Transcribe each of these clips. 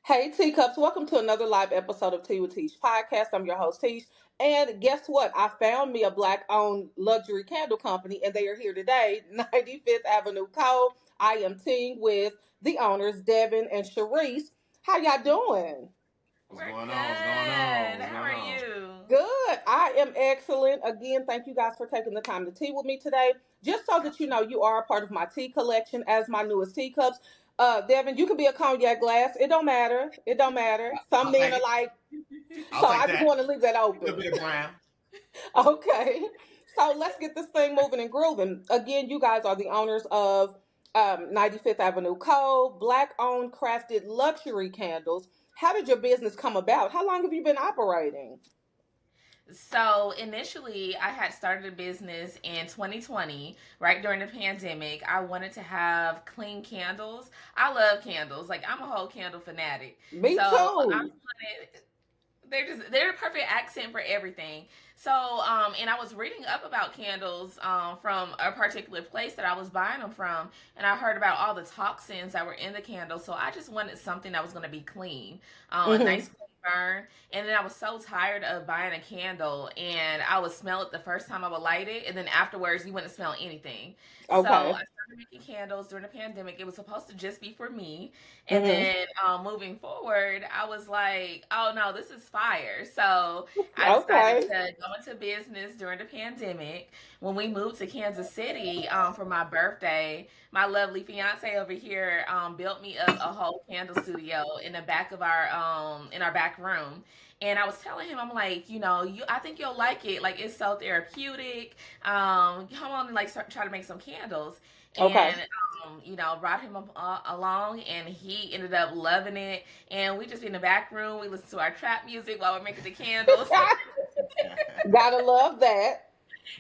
Hey, teacups, welcome to another live episode of Tea with Teash podcast. I'm your host, Teash. And guess what? I found me a black owned luxury candle company, and they are here today, 95th Avenue Co. I am teaming with the owners, Devin and Sharice. How y'all doing? What's We're going on? What's going on? good. What's How going are on? you? Good. I am excellent. Again, thank you guys for taking the time to tea with me today. Just so that you know, you are a part of my tea collection as my newest teacups. Devin, you can be a cognac glass. It don't matter. It don't matter. Some I'll men take are it. like, I'll so take I just that. want to leave that A little open. bit of brown. Okay. So let's get this thing moving and grooving. Again, you guys are the owners of 95th Avenue Co. Black owned crafted luxury candles. How did your business come about? How long have you been operating? So initially, I had started a business in 2020, right during the pandemic. I wanted to have clean candles. I love candles. Like I'm a whole candle fanatic. Me So I too. wanted they're a perfect accent for everything. So and I was reading up about candles from a particular place that I was buying them from, and I heard about all the toxins that were in the candles. So I just wanted something that was going to be clean, a Hmm. nice clean burn. And then I was so tired of buying a candle, and I would smell it the first time I would light it, and then afterwards you wouldn't smell anything. So I Okay. started making candles during the pandemic. It was supposed to just be for me, and Hmm. then moving forward, I was like, oh no, this is fire. So I decided Okay. to go into business during the pandemic. When we moved to Kansas City for my birthday, my lovely fiance over here built me up a whole candle studio in the back of our in our back room. And I was telling him, I'm like, I think you'll like it. Like it's so therapeutic. Come on and like start, try to make some candles. Okay. And brought him along, and he ended up loving it. And we just be in the back room. We listen to our trap music while we're making the candles. Gotta love that.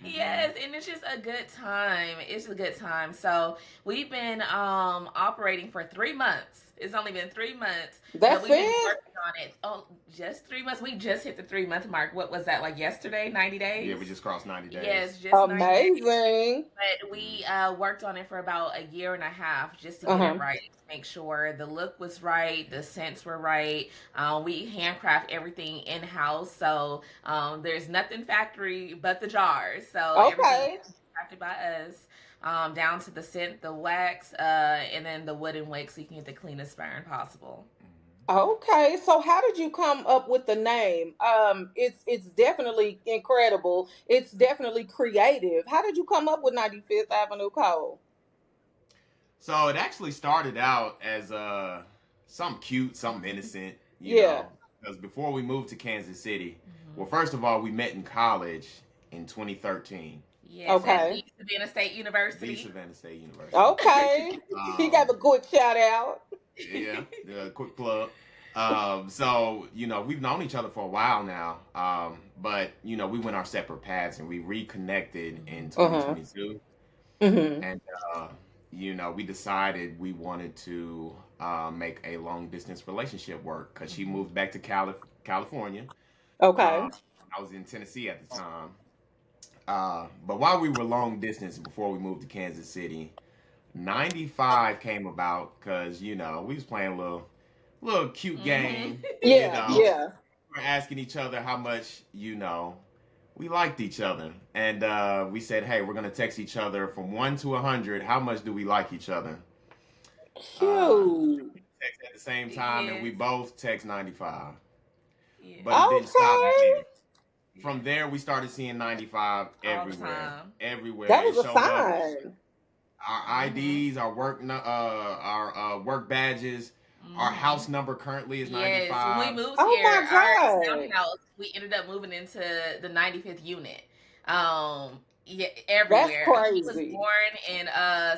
Hmm. Yes, and it's just a good time. It's a good time. So we've been operating for 3 months. It's only been 3 months, but That's we've been it. working on it. Oh, just 3 months. We just hit the 3 month mark. What was that like yesterday? 90 Yeah, days? we just crossed 90 days. Yes, just 90 days. Amazing. But Hmm. we worked on it for about a year and a half just to Uh get it huh. right, to make sure the look was right, the scents were right. We handcraft everything in house, so there's nothing factory but the jars. So everything Okay. is crafted by us, down to the scent, the wax, and then the wooden wick, so you can get the cleanest burn possible. Okay. So how did you come up with the name? It's definitely incredible. It's definitely creative. How did you come up with 95th Avenue Co? So it actually started out as something cute, something innocent, Yeah. because before we moved to Kansas City, well, Hmm. first of all, we met in college in 2013, Yes, at Okay. the Savannah State the University. Savannah State University. Okay. He gave Um, a quick shout out. yeah, quick plug. So we've known each other for a while now, but we went our separate paths and we reconnected in Uh huh. 2022, Hmm. and we decided we wanted to make a long distance relationship work because she moved back to California. Okay. Uh, I was in Tennessee at the time, but while we were long distance before we moved to Kansas City, 95 came about because we was playing a little cute Hmm. game. Yeah. Yeah. We're asking each other how much we liked each other, and we said, hey, we're gonna text each other from 1 to 100. How much do we like each other? Uh, Cute. text at the same time, and we Yes. both text 95, Yeah. but it didn't stop Okay. there. From there, we started seeing 95 All the everywhere, time. everywhere. That It was a showed up sign. our Hmm. IDs, our work badges. Our Hmm. house number currently is Yes. When we 95. moved Oh here, my our God. townhouse, we ended up moving into the 95th unit. Yeah, That's everywhere. He was crazy. born in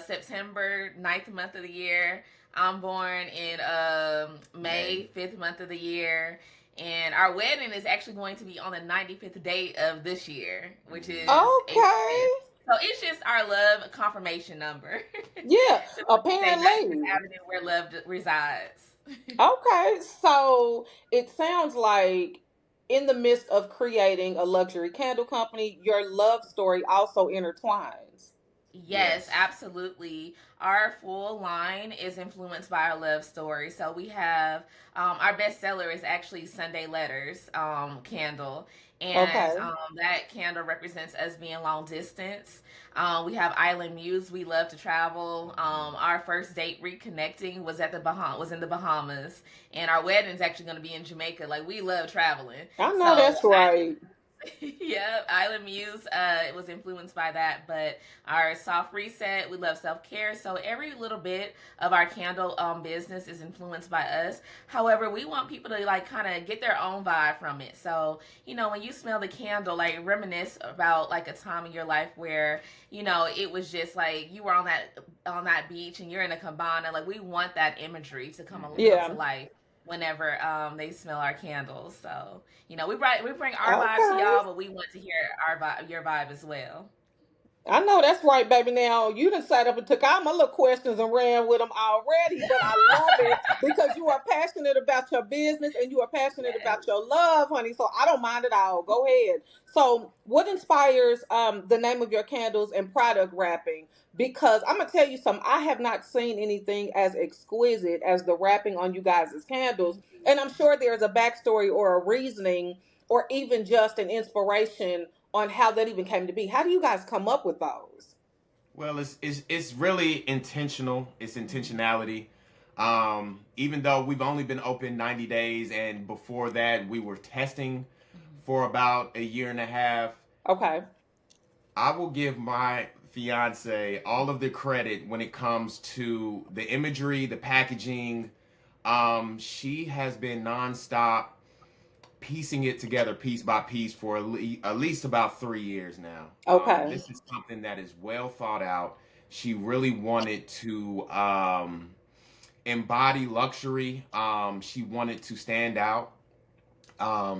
September, ninth month of the year. I'm born in May. May, fifth month of the year. And our wedding is actually going to be on the 95th day of this year, which Hmm. is April Okay. 5th. So it's just our love confirmation number Yeah, to say 95th apparently. Avenue where love resides. Okay, so it sounds like in the midst of creating a luxury candle company, your love story also intertwines. Yes, Yes. absolutely. Our full line is influenced by our love story. So we have our bestseller is actually Sunday Letters candle, and Okay. that candle represents us being long distance. We have Island Muse. We love to travel. Our first date reconnecting was at the was in the Bahamas, and our wedding is actually going to be in Jamaica. Like we love traveling, I know so that's right. yeah, Island Muse. It was influenced by that, but our soft reset. We love self care, so every little bit of our candle business is influenced by us. However, we want people to like kind of get their own vibe from it. So when you smell the candle, like reminisce about like a time in your life where it was just like you were on that beach and you're in a cabana. Like we want that imagery to come Hmm. to Yeah. life whenever they smell our candles. So we bring our vibe to Okay. y'all, but we want to hear our vibe, your vibe as well. I know that's right, baby. Now you done sat up and took all my little questions and ran with them already, but I love it because you are passionate about your business and you are passionate Yes. about your love, honey. So I don't mind at all. Go ahead. So, what inspires the name of your candles and product wrapping? Because I'm gonna tell you something. I have not seen anything as exquisite as the wrapping on you guys' candles, and I'm sure there's a backstory or a reasoning or even just an inspiration on how that even came to be. How do you guys come up with those? Well, it's really intentional. It's intentionality. Even though we've only been open 90 days, and before that we were testing for about a year and a half, Okay. I will give my fiance all of the credit when it comes to the imagery, the packaging. She has been nonstop piecing it together piece by piece for at least about 3 years now. Okay. This is something that is well thought out. She really wanted to embody luxury. She wanted to stand out.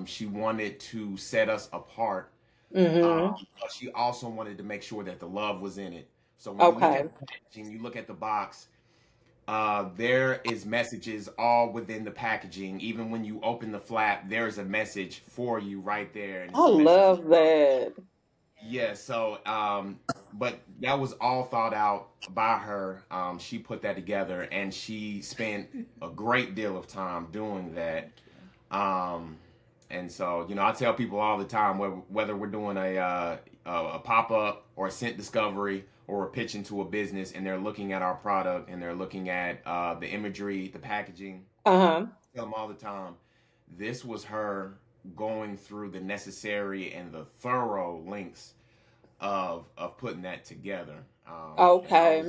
She wanted to set us apart. Mm-hmm. But she also wanted to make sure that the love was in it. So when you look at Okay. the packaging, you look at the box, there is messages all within the packaging. Even when you open the flap, there's a message for you right there, and I it's a message. love that. Yeah. So, but that was all thought out by her. She put that together, and she spent a great deal of time doing that. Thank you. Um, and so, I tell people all the time, whether we're doing a pop up or a scent discovery or a pitch into a business, and they're looking at our product and they're looking at the imagery, the packaging, Uh-huh. I tell them all the time, this was her going through the necessary and the thorough links of putting that together. And Okay.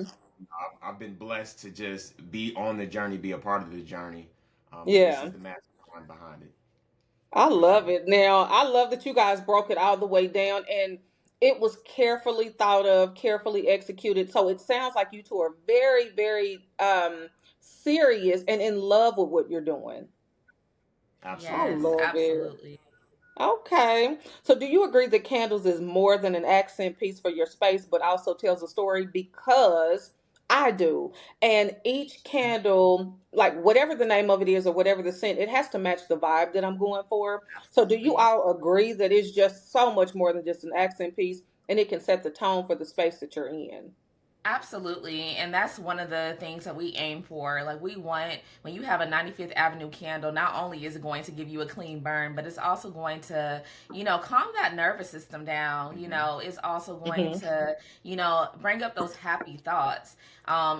I've been blessed to just be on the journey, be a part of the journey. And this is Yeah. the mastermind behind it, I for sure. love it. Now, I love that you guys broke it all the way down and it was carefully thought of, carefully executed. So it sounds like you two are very, very serious and in love with what you're doing. I Absolutely. Yes, love it. absolutely. Okay. So do you agree that candles is more than an accent piece for your space, but also tells a story? Because I do. And each candle, like whatever the name of it is or whatever the scent, it has to match the vibe that I'm going for. So do you Absolutely. all agree that it's just so much more than just an accent piece and it can set the tone for the space that you're in? Absolutely. And that's one of the things that we aim for. Like, we want, when you have a 95th Avenue candle, not only is it going to give you a clean burn, but it's also going to, calm that nervous system down. Hmm. It's also going Hmm. to, bring up those happy thoughts.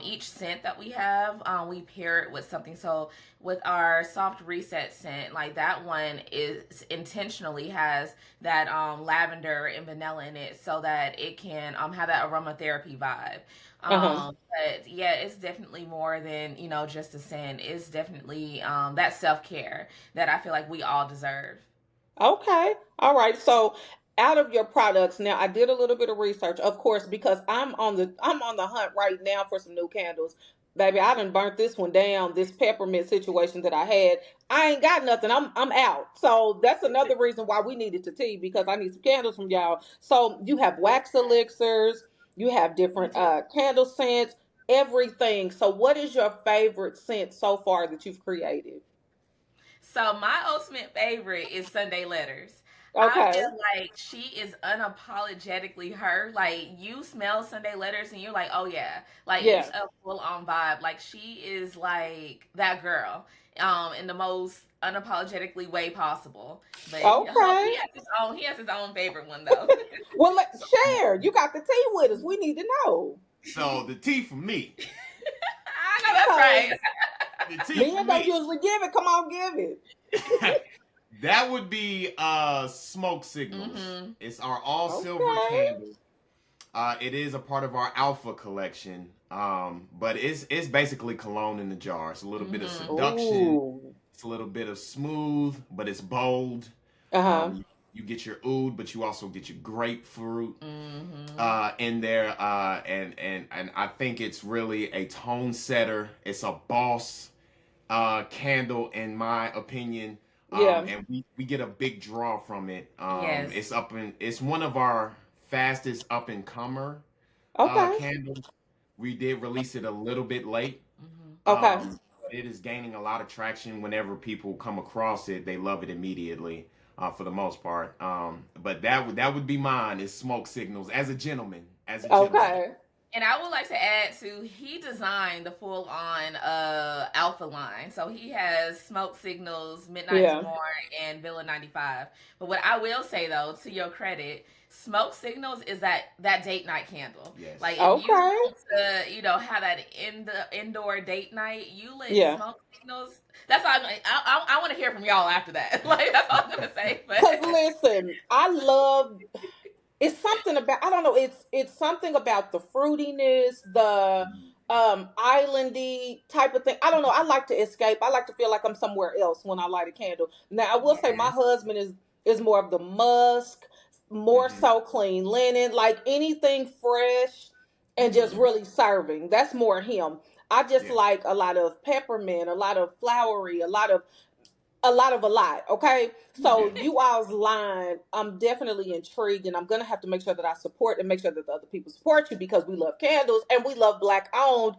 Each scent that we have, we pair it with something. So, with our soft reset scent, like that one is intentionally has that lavender and vanilla in it so that it can have that aromatherapy vibe. Uh-huh. But yeah, it's definitely more than just a sin. It's definitely that self care that I feel like we all deserve. Okay. All right. So out of your products, now I did a little bit of research, of course, because I'm on the hunt right now for some new candles. Baby, I done burnt this one down, this peppermint situation that I had. I ain't got nothing. I'm out. So that's another reason why we needed to tea because I need some candles from y'all. So you have wax elixirs, you have We different do. candle scents, everything. So what is your favorite scent so far that you've created? So my ultimate favorite is Sunday Letters. I Okay. feel like she is unapologetically her. Like you smell Sunday letters and you're like, oh yeah, like it's Yeah. a full on vibe. Like she is like that girl, in the most unapologetically way possible. But Okay. he has his own favorite one though. Well, let's So, share. You got the tea with us. We need to know. so the tea for me, I know that's right. Because the tea for men don't me, usually give it. Come on, give it. that would be smoke signals. Mm-hmm. It's our all silver Okay. candle. It is a part of our Alpha collection, but it's basically cologne in the jar. It's a little bit of Mm-hmm. seduction. Ooh. It's a little bit of smooth, but it's bold. Uh-huh. You get your oud, but you also get your grapefruit Mm-hmm. in there, and I think it's really a tone setter. It's a boss candle, in my opinion. Yeah. And we get a big draw from it. Yes. It's one of our fastest up and comer Okay. candles. We did release it a little bit late. Mm-hmm. Okay. But it is gaining a lot of traction. Whenever people come across it, they love it immediately. For the most part, but that would be mine. Is smoke signals as a gentleman, as a gentleman. Okay. And I would like to add to he designed the full on Alpha line. So he has Smoke Signals, Midnight Yeah. Tomorrow, and Villa 95. But what I will say though, to your credit, Smoke Signals is that date night candle. Yes. Like if you Okay. want to, have that indoor date night, you lit Yeah. Smoke Signals. That's all I want to hear from y'all after that. Like that's all I'm gonna say. Cause But listen, I love it's something about I don't know, it's something about the fruitiness, the islandy type of thing. I don't know. I like to escape. I like to feel like I'm somewhere else when I light a candle. Now I will say my yeah. husband is more of the musk, more Hmm. so clean linen, like anything fresh and just Hmm. really serving. That's more him. I just Yeah. like a lot of peppermint, a lot of flowery, a lot. Okay, so Yes. you all's line, I'm definitely intrigued, and I'm gonna have to make sure that I support and make sure that the other people support you because we love candles and we love black owned,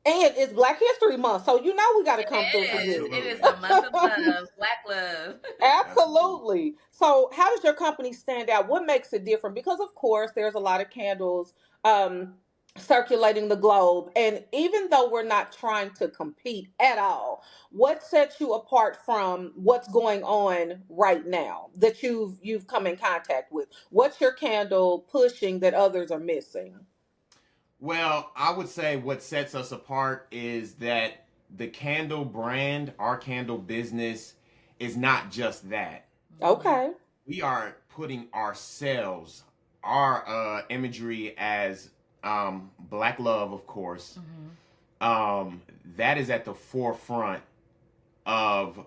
and it's Black History Month, so you know we got to It come through for is. you. It is Absolutely. a month of love, black love. Absolutely. Absolutely. So, how does your company stand out? What makes it different? Because, of course, there's a lot of candles um, circulating the globe. And even though we're not trying to compete at all, what sets you apart from what's going on right now that you've come in contact with? What's your candle pushing that others are missing? Well, I would say what sets us apart is that the candle brand, our candle business, is not just that. Hmm. Okay. We are putting ourselves, our imagery as black love, of course. Hmm. Um, that is at the forefront of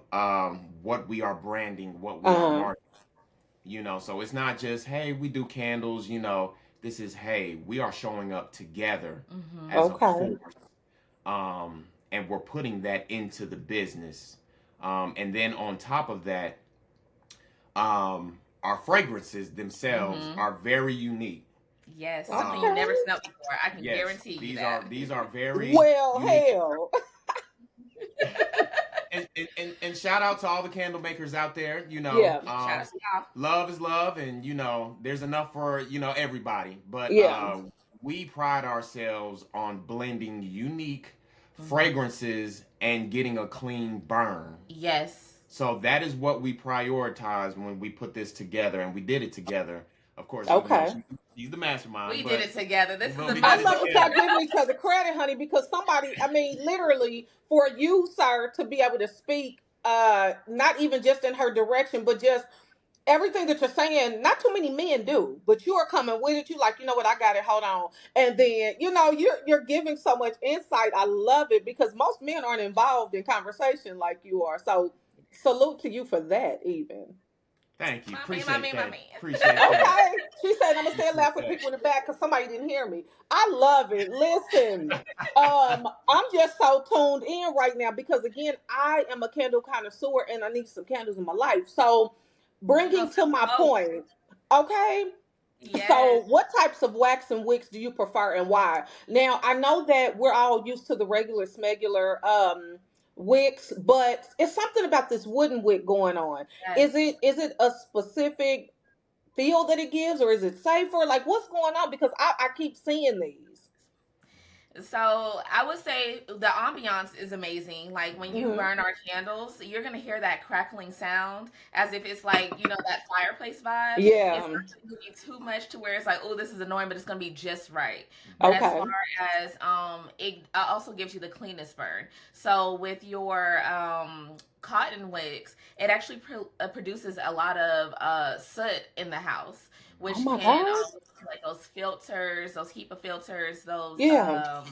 what we are branding, what we are Uh marketing. So it's not just, hey, we do candles. This is, hey, we are showing up together Hmm. as a okay. force, and we're putting that into the business. And then on top of that, our fragrances themselves Hmm. are very unique. Yes, something you Um, Okay. never smelled before. I can yes, guarantee you these that. are these are very Well, unique. hell. And shout out to all the candle makers out there. Yeah. Shout out to y'all. Love is love, and there's enough for everybody. But Yeah. we pride ourselves on blending unique Hmm. fragrances and getting a clean burn. Yes. So that is what we prioritize when we put this together, and we did it together. Of course, Okay. she's the mastermind, We did but it together. This is a we I did it love mastermind. that y'all together. giving each other credit, honey, because somebody, I mean, literally, for you, sir, to be able to speak, not even just in her direction, but just everything that you're saying, not too many men do, but you are coming with it. You like, you know what, I got it, hold on. And then, you're giving so much insight. I love it because most men aren't involved in conversation like you are. So salute to you for that, even. Thank you. My man, my Appreciate man, my that. man. Appreciate that. Okay. She said, I'm gonna stay and Appreciate laugh with that. people in the back because somebody didn't hear me. I love it. Listen, I'm just so tuned in right now because again, I am a candle connoisseur and I need some candles in my life. So, We gonna bringing to sell my some more. point, okay. Yes. So, what types of wax and wicks do you prefer and why? Now, I know that we're all used to the regular smegular wicks, but it's something about this wooden wick going on. Yes. Is it a specific feel that it gives, or is it safer? Like, what's going on? Because I keep seeing these. So I would say the ambiance is amazing. Like when you Hmm. burn our candles, you're gonna hear that crackling sound as if it's like, that fireplace vibe. It's Yeah. not gonna be too much to where it's like, oh, this is annoying, but it's gonna be just right. But as far Okay. as it also gives you the cleanest burn. So with your cotton wicks, it actually produces a lot of soot in the house, Oh which my can God. like those filters, those HEPA filters, those Yeah.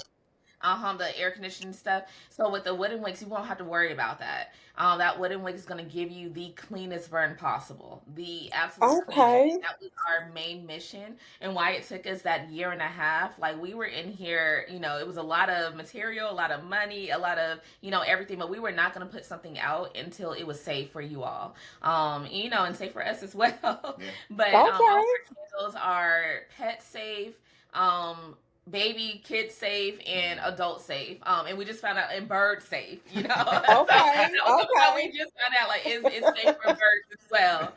the air conditioning stuff. So with the wooden wicks, you won't have to worry about that. That wooden wick is going to give you the cleanest burn possible, the absolute cleanest. Okay. That was our main mission, and why it took us that year and a half. Like we were in here, it was a lot of material, a lot of money, a lot of everything, but we were not going to put something out until it was safe for you all, and safe for us as well. Yeah. But all Okay. of our candles are pet safe. Um, Baby, kid safe, and adult safe. And we just found out and bird safe. So that Okay. was something that we Okay. just found out. Like, it's safe for birds as well.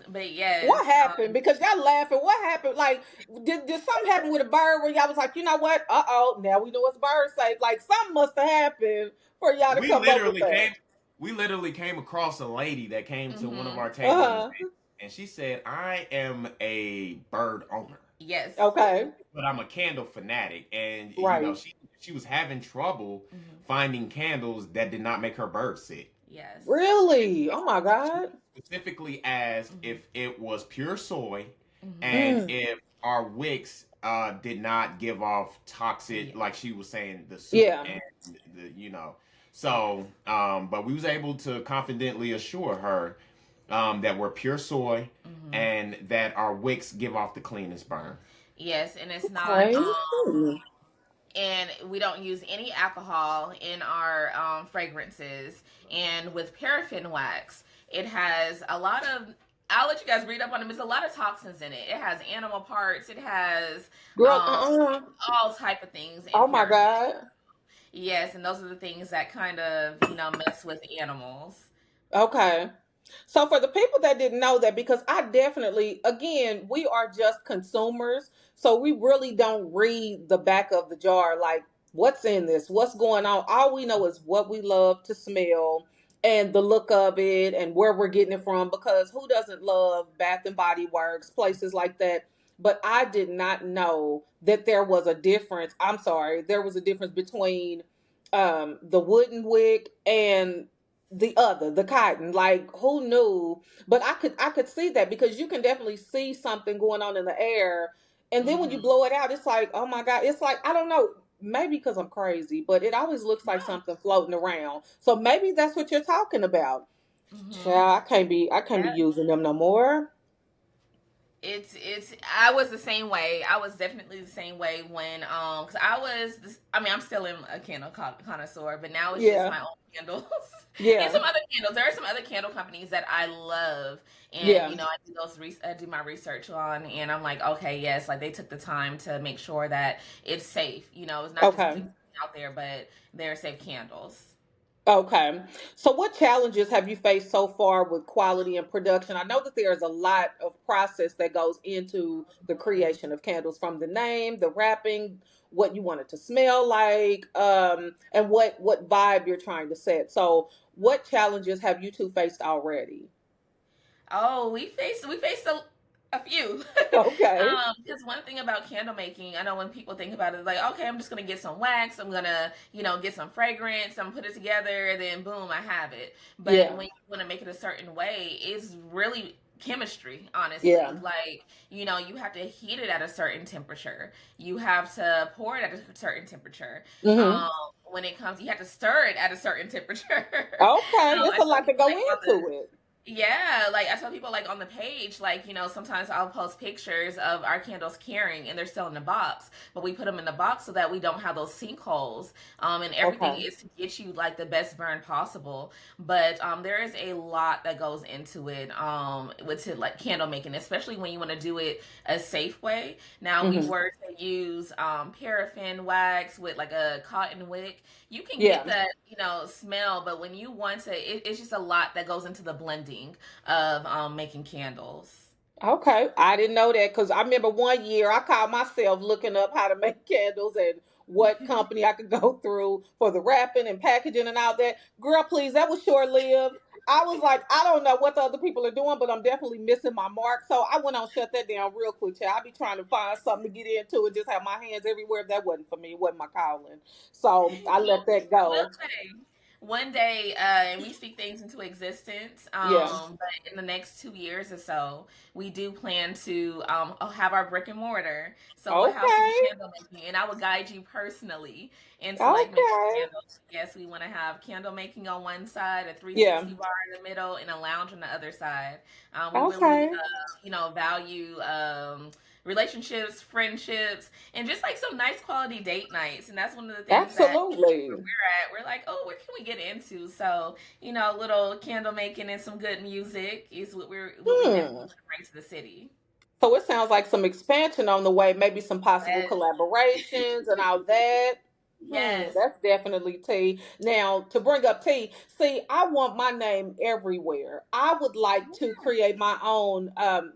But yes, What happened? Because y'all laughing. What happened? Like, did something happen with a bird where y'all was like, you know what? Now we know it's bird safe. Like, something must have happened for y'all to we come up with literally that. came we literally came across a lady that came to one of mm-hmm. our tables and Uh events, and she said, I am a bird owner, Yes, huh. Okay. but I'm a candle fanatic. And Right. she was having trouble mm-hmm. finding candles that did not make her bird sick. Yes, Really? Oh my She God. specifically asked mm-hmm. if it was pure soy Mm-hmm. and Mm. if our wicks did not give off Yeah, toxic, like she was saying, the soot Yeah. and but we was able to confidently assure her that we're pure soy mm-hmm. and that our wicks give off the cleanest burn. Yes, and it's not. Okay. Hmm. And we don't use any alcohol in our fragrances. And with paraffin wax, it has a lot of. I'll let you guys read up on them. There's a lot of toxins in it. It has animal parts. It has Girl. um, all type of things in Oh my paraffin. God. Yes, and those are the things that kind of mess with animals. Okay. So for the people that didn't know that, because I definitely, again, we are just consumers, so we really don't read the back of the jar, like what's in this, what's going on. All we know is what we love to smell and the look of it and where we're getting it from. Because who doesn't love Bath and Body Works, places like that? But I did not know that there was a difference. I'm sorry, there was a difference between the wooden wick and the cotton. Like, who knew? But I could see that, because you can definitely see something going on in the air, and then when you Mm-hmm. blow it out, it's like, oh my God. It's like, I don't know, maybe because I'm crazy, but it always looks like No. something floating around. So maybe that's what you're talking about. Mm-hmm. Child, I can't be using them no more. It's I was the same way. I was definitely the same way when because I'm still a candle connoisseur, but now it's just Yeah. my own candles and Yeah. some other candles. There are some other candle companies that I love, and Yeah. I do my research on, and I'm like, okay, yes, like they took the time to make sure that it's safe. It's not just Okay. putting out there, but they're safe candles. Okay. So, what challenges have you faced so far with quality and production? I know that there's a lot of process that goes into the creation of candles, from the name, the wrapping, what you want it to smell like, and what vibe you're trying to set. So, what challenges have you two faced already? Oh, we faced a few. Okay. Because one thing about candle making, I know when people think about it, like, okay, I'm just gonna get some wax, I'm gonna, get some fragrance, I'm gonna put it together, and then boom, I have it. But Yeah. when you want to make it a certain way, it's really chemistry, honestly. Yeah. Like, you have to heat it at a certain temperature. You have to pour it at a certain temperature. Hmm. Um, when it comes, you have to stir it at a certain temperature. Okay. It's And a so lot to people go think about the into it. Yeah, like I tell people like on the page, like, sometimes I'll post pictures of our candles carrying and they're still in the box, but we put them in the box so that we don't have those sinkholes. And everything Okay. is to get you like the best burn possible. But there is a lot that goes into it, with it, like candle making, especially when you want to do it a safe way. Now, we Hmm. were to use paraffin wax with like a cotton wick. You can get Yeah. that, smell, but when you want to, it's just a lot that goes into the blending of making candles. Okay, I didn't know that because I remember one year I caught myself looking up how to make candles and what company I could go through for the wrapping and packaging and all that. Girl, please, that was short lived. I was like, I don't know what the other people are doing, but I'm definitely missing my mark. So I went on shut that down real quick. Child. I be trying to find something to get into and just have my hands everywhere. That wasn't for me. It wasn't my calling. So I Well, let that I will go. say, one day, and we speak things into existence. Yeah. But in the next 2 years or so, we do plan to have our brick and mortar. So we'll have some Okay. candle making, and I will guide you personally into like making Okay. candles. Yes, we want to have candle making on one side, a Yeah. 360 bar in the middle, and a lounge on the other side. We really, Okay. value relationships, friendships, and just like some nice quality date nights. And that's one of the things that where Absolutely. we're at. We're like, oh, where can we get into? So, little candle making and some good music is what we definitely Hmm. want to bring to the city. So it sounds like some expansion on the way, maybe some possible Yes. collaborations and all that. Yes. That's definitely T. Now, to bring up T, see, I want my name everywhere. I would like to create my own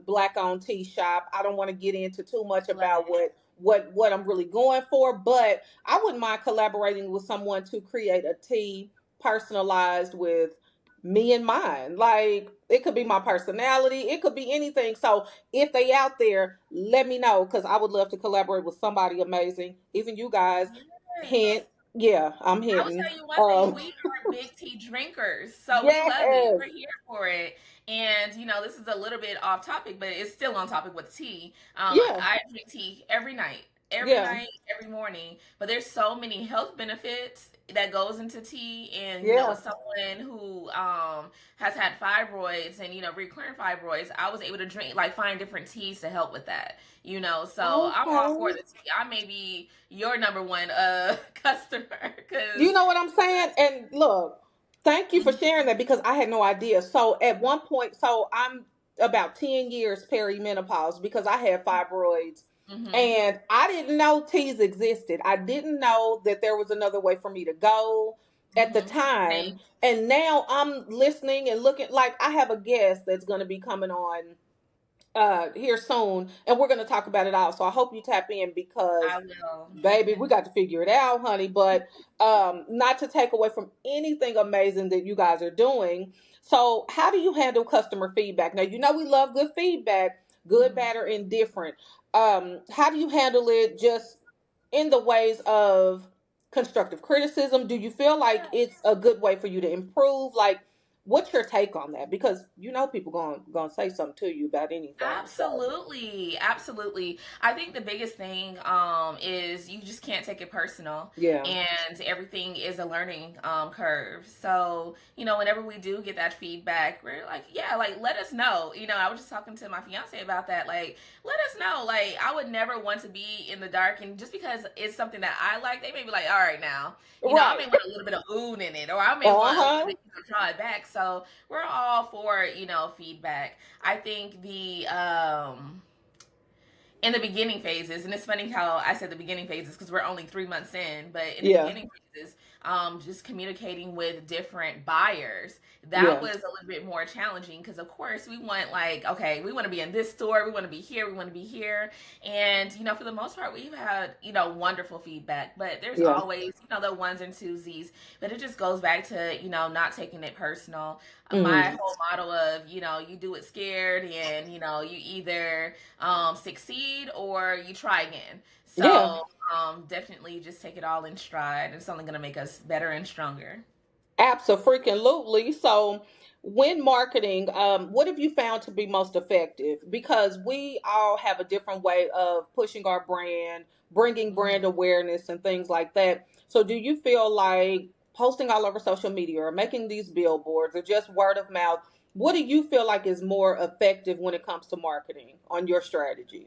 black owned tea shop. I don't want to get into too much Love about it. what I'm really going for, but I wouldn't mind collaborating with someone to create a tea personalized with me in mind. Like it could be my personality, it could be anything. So if they out there, let me know because I would love to collaborate with somebody amazing. Even you guys. Hint. Yes. Yeah, I'm I will hinting. tell you one thing, we are big tea drinkers, so we love it. Yes. We're here for it. And this is a little bit off topic, but it's still on topic with tea. Yeah. I drink tea every Yeah. night, every morning. But there's so many health benefits that goes into tea. And Yeah. as someone who has had fibroids and recurrent fibroids, I was able to drink, like, find different teas to help with that. So I'm all for Okay. the tea. I may be your number one customer You because know what I'm saying? And look, thank you for sharing that because I had no idea. So at one point, so I'm about 10 years perimenopause because I had fibroids hmm and I didn't know teas existed. I didn't know that there was another way for me to go at the time. same. And now I'm listening and looking like I have a guest that's going to be coming on here soon and we're going to talk about it all. So I hope you tap in because I will baby, we got to figure it out, honey. But not to take away from anything amazing that you guys are doing. So, how do you handle customer feedback? Now, you know we love good feedback, good, Mhm. bad, or indifferent. How do you handle it just in the ways of constructive criticism? Do you feel like it's a good way for you to improve? Like, what's your take on that? Because you know people gonna say something to you about anything. So, Absolutely, absolutely. I think the biggest thing is you just can't take it personal, yeah, and everything is a learning curve. So whenever we do get that feedback, we're like, yeah, like let us know. I was just talking to my fiance about that. Like, let us know. Like, I would never want to be in the dark, and just because it's something that I like, they may be like, all right, now, I right. may want a little bit of oon in it, or I may Uh want a little huh. bit, try it back. So we're all for feedback. I think the in the beginning phases, and it's funny how I said the beginning phases because we're only 3 months in, but in the Yeah. beginning phases, just communicating with different buyers, that Yeah. was a little bit more challenging because, of course, we want, like, okay, we want to be in this store, we want to be here, we want to be here, and for the most part, we've had wonderful feedback, but there's Yeah. always the ones and twosies, but it just goes back to not taking it personal. My Mm. whole model of you do it scared, and you either succeed or you try again. Yeah. So definitely just take it all in stride. It's only going to make us better and stronger. Absolutely. So, when marketing, what have you found to be most effective? Because we all have a different way of pushing our brand, bringing brand Mhm. awareness, and things like that. So, do you feel like posting all over social media or making these billboards or just word of mouth, what do you feel like is more effective when it comes to marketing on your strategy?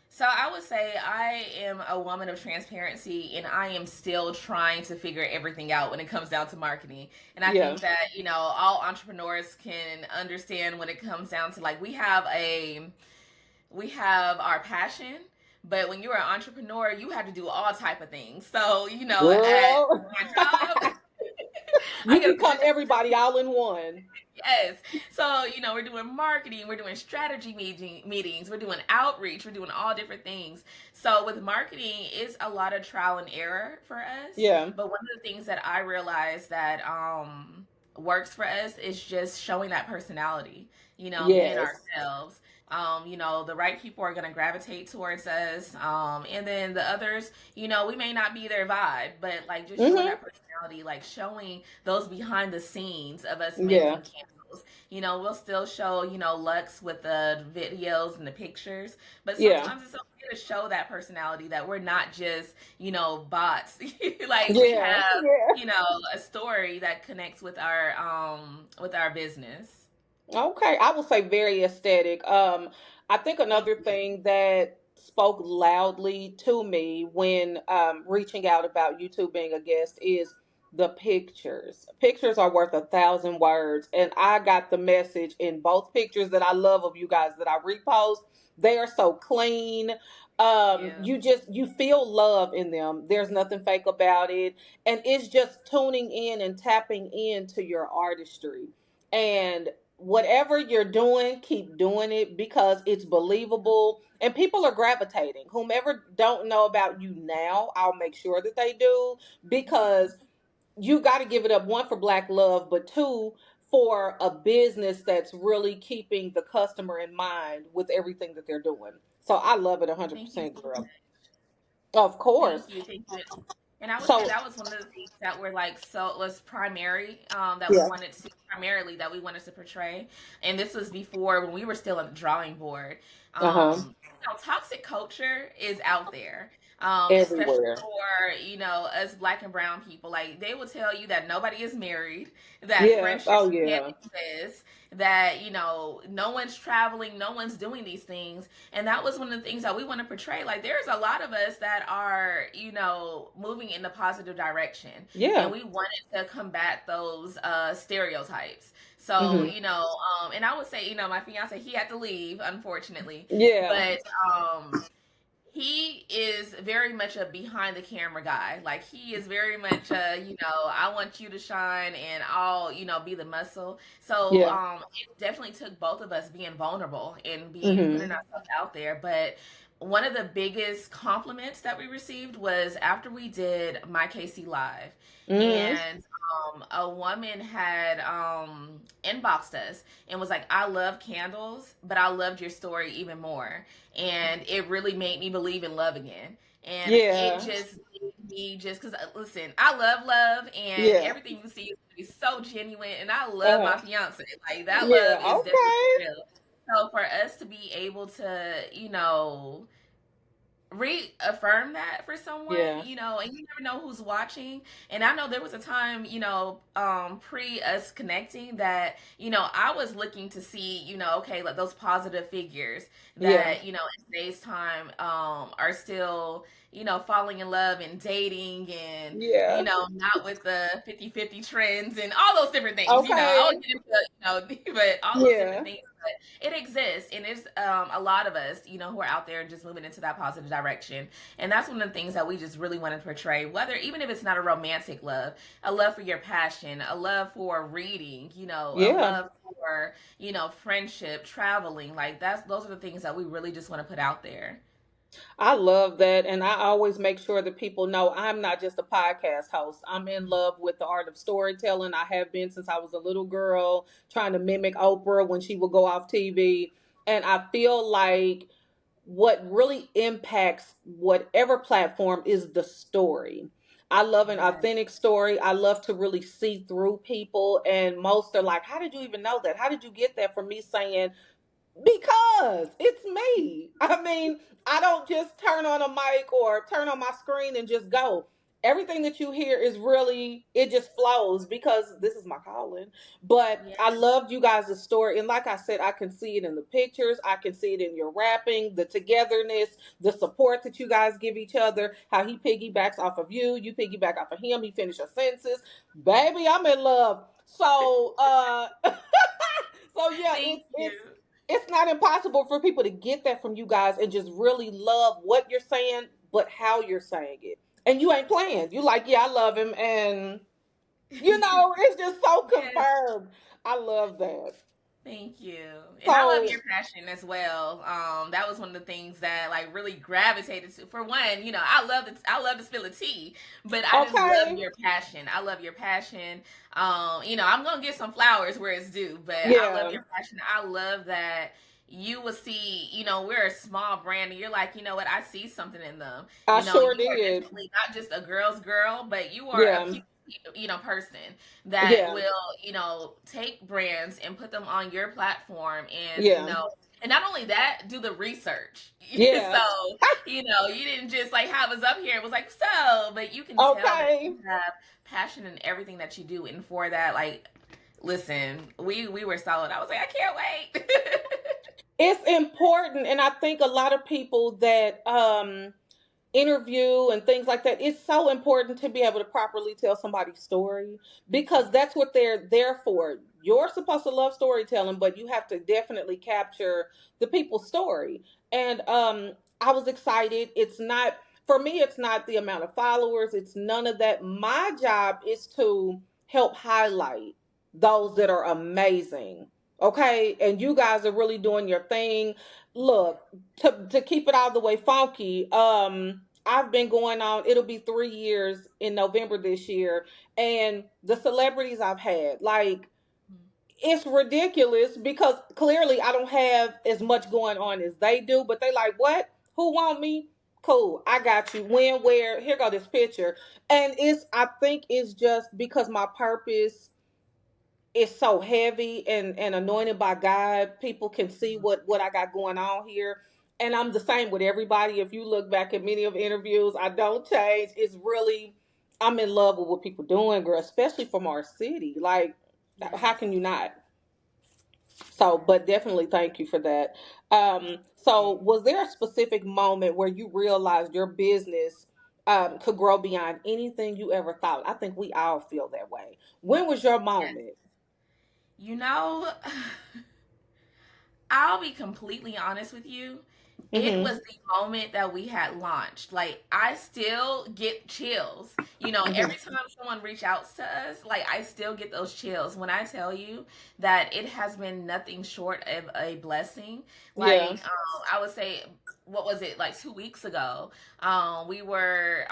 So I would say I am a woman of transparency, and I am still trying to figure everything out when it comes down to marketing. And I Yeah. think that, all entrepreneurs can understand when it comes down to, like, we have our passion, but when you're an entrepreneur, you have to do all type of things. So, at Girl, my job, I you get a become position. everybody all in one. Yes. So, we're doing marketing, we're doing strategy meetings, we're doing outreach, we're doing all different things. So, with marketing, it's a lot of trial and error for us. Yeah. But one of the things that I realized that works for us is just showing that personality, being Yes. ourselves. The right people are going to gravitate towards us. And then the others, we may not be their vibe, but like just showing Mhm. that personality, like showing those behind the scenes of us Yeah. making candles. We'll still show, Lux with the videos and the pictures, but Yeah. sometimes it's okay to show that personality that we're not just, bots. Like we Yeah. have, Yeah. a story that connects with our business. Okay, I will say very aesthetic. I think Thank another you. thing that spoke loudly to me when reaching out about YouTube being a guest is the pictures. Pictures are worth 1,000 words, and I got the message in both pictures that I love of you guys that I repost. They are so clean. Yeah. You feel love in them. There's nothing fake about it, and it's just tuning in and tapping into your artistry. And whatever you're doing, keep doing it because it's believable and people are gravitating. Whomever don't know about you now, I'll make sure that they do because you got to give it up, one, for black love, but two, for a business that's really keeping the customer in mind with everything that they're doing. So I love it Thank you 100%, so girl. much. Of course. Thank you. Thank you. And I would say So that was one of the things that were like so was primary yeah. that we wanted to portray. And this was before when we were still on the drawing board. Uh-huh. Toxic culture is out there. Especially Everywhere. for us black and brown people, like they will tell you that nobody is married, that Yeah. friendships Oh can't yeah. exist, that no one's traveling, no one's doing these things. And that was one of the things that we want to portray. Like there's a lot of us that are, moving in the positive direction. And Yeah. we wanted to combat those stereotypes. So, Hmm. and I would say, my fiance, he had to leave, unfortunately. Yeah. But he is very much a behind the camera guy. Like he is very much I want you to shine and I'll, be the muscle. So Yeah. it definitely took both of us being vulnerable and being putting Hmm. ourselves out there. But one of the biggest compliments that we received was after we did My KC Live. Hmm. And a woman had inboxed us and was like, I love candles, but I loved your story even more, and it really made me believe in love again. And it Yeah. just made me just because listen, I love love, and Yeah. everything you see is gonna be so genuine, and I love my Uh-huh. fiance. Like that love Yeah. is definitely Okay. real. So for us to be able to, reaffirm that for someone, Yeah. and you never know who's watching. And I know there was a time, pre us connecting that, I was looking to see, okay, like those positive figures Yeah. that, in today's time, are still, falling in love and dating and, Yeah. not with the 50-50 trends and all those different things, I Okay. would get into, but all those different Yeah. things, it exists, and it's a lot of us who are out there and just moving into that positive direction. And that's one of the things that we just really want to portray, whether even if it's not a romantic love, a love for your passion, a love for reading, a Yeah. love for friendship, traveling. Like those are the things that we really just want to put out there. I love that. And I always make sure that people know I'm not just a podcast host. I'm in love with the art of storytelling. I have been since I was a little girl, trying to mimic Oprah when she would go off TV. And I feel like what really impacts whatever platform is the story. I love an Yeah. authentic story. I love to really see through people. And most are like, how did you even know that? How did you get that from me saying, because it's me. I mean, I don't just turn on a mic or turn on my screen and just go. everything that you hear is really, it just flows because this is my calling. But Yeah. I loved you guys' story, and like I said, I can see it in the pictures, I can see it in your rapping, the togetherness, the support that you guys give each other, how he piggybacks off of you, you piggyback off of him, he finish your sentences. Baby, I'm in love. So so yeah, Thank you. it's not impossible for people to get that from you guys and just really love what you're saying, but how you're saying it. And you ain't playing. You like, yeah, I love him, and it's just so Yes. confirmed. I love that. Thank you. And I love So your passion as well. That was one of the things that like really gravitated to. For one, I love to spill a tea, but I just love okay, your passion. I love your passion. I'm gonna get some flowers where it's due, but I love yeah, your passion. I love that you will see, we're a small brand and you're like, you know what, I see something in them. I sure You are did. definitely not just a girl's girl, but you are a Yeah, people person that yeah, will take brands and put them on your platform, and yeah, and not only that, do the research. yeah. So you didn't just like have us up here, it was like, so, but you can tell that Okay. you have passion in everything that you do, and for that, like, listen, we were solid. I was like, I can't wait. It's important, and I think a lot of people that interview and things like that, it's so important to be able to properly tell somebody's story because that's what they're there for. You're supposed to love storytelling, but you have to definitely capture the people's story. And I was excited. It's not, for me, it's not the amount of followers, it's none of that. My job is to help highlight those that are amazing. Okay, and you guys are really doing your thing. Look, to keep it all the way funky, I've been going on, it'll be 3 years in November this year, and the celebrities I've had, like, it's ridiculous because clearly I don't have as much going on as they do, but they like, what, who want me? Cool, I got you. When, where, here go this picture. And I think it's just because my purpose is so heavy and anointed by God. People can see what I got going on here. And I'm the same with everybody. If you look back at many of the interviews, I don't change. It's really, I'm in love with what people doing, girl, especially from our city. Like, how Yes. can you not? So, but definitely thank you for that. So was there a specific moment where you realized your business could grow beyond anything you ever thought? I think we all feel that way. When was your Yes. moment? You know, I'll be completely honest with you. It Mm-hmm. was the moment that we had launched. Like, I still get chills. Mm-hmm. Every time someone reach out to us, like, I still get those chills when I tell you that it has been nothing short of a blessing. Yeah. Like, I would say, what was it, like 2 weeks ago? We were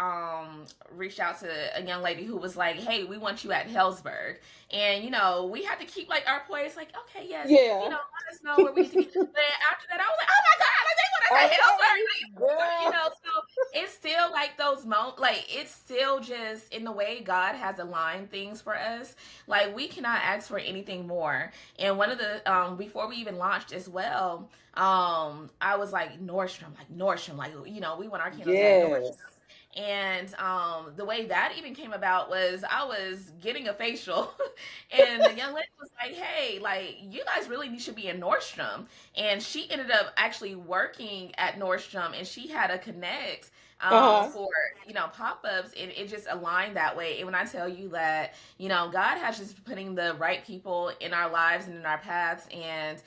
reached out to a young lady who was like, "Hey, we want you at Hellsberg," and we had to keep like our poise, like, "Okay, yes, Yeah. let us know where we need to be." But after that, I was like, "Oh my god, like, they want us at Hellsberg, Okay, like, Hellsberg," girl. So it's still like those moments, like, it's still just in the way God has aligned things for us. Like, we cannot ask for anything more. And one of the before we even launched as well, I was like, Nordstrom, like, we want our candles at Nordstrom. Yes. And the way that even came about was I was getting a facial, and the young lady was like, "Hey, like, you guys really should be in Nordstrom." And she ended up actually working at Nordstrom, and she had a connect Uh-huh. for pop ups, and it just aligned that way. And when I tell you that God has just putting the right people in our lives and in our paths, and